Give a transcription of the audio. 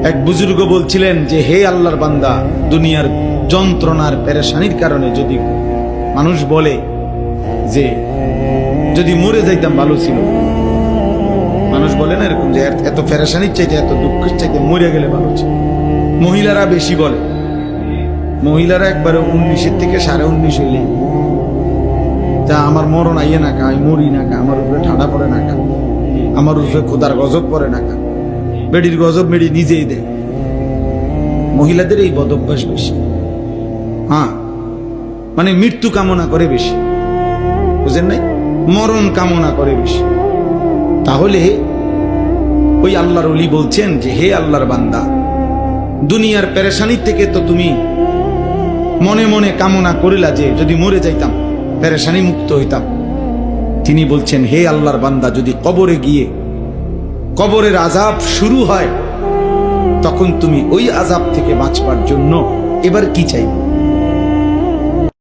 এক বুজুর্গ বলছিলেন যে হে আল্লাহর বান্দা, দুনিয়ার যন্ত্রণার পেরেশানির কারণে যদি মানুষ বলে যে যদি মরে যাইতাম ভালো ছিল, মানুষ বলে না এরকম যে এত পেরেশানির চাইতে এত দুঃখের চাইতে মরে গেলে ভালো ছিল। মহিলারা বেশি বলে, মহিলারা একবারে 19-এর থেকে 19.5 হইলে তা আমার মরণ আইয়ে না কা, আমি মরি না কা, আমার উপরে ঠান্ডা পড়ে না কা, আমার উপরে খোদার গজব পড়ে না কা, বেডির গজব বেডি নিজেই দেয়। মহিলাদের এই বদভ্যাস বেশি। হ্যাঁ, মানে মৃত্যু কামনা করে বেশি, বুঝেন নাই, মরণ কামনা করে বেশি। তাহলে ওই আল্লাহর ওলি বলছেন যে হে আল্লাহর বান্দা, দুনিয়ার পেরেশানি থেকে তো তুমি মনে মনে কামনা করিলা যে যদি মরে যাইতাম, পেরেশানি মুক্ত হইতাম। তিনি বলছেন হে আল্লাহর বান্দা, যদি কবরে গিয়ে কবরের আযাব শুরু হয়, তখন তুমি ওই আযাব থেকে বাঁচবার জন্য এবার কি চাইবে?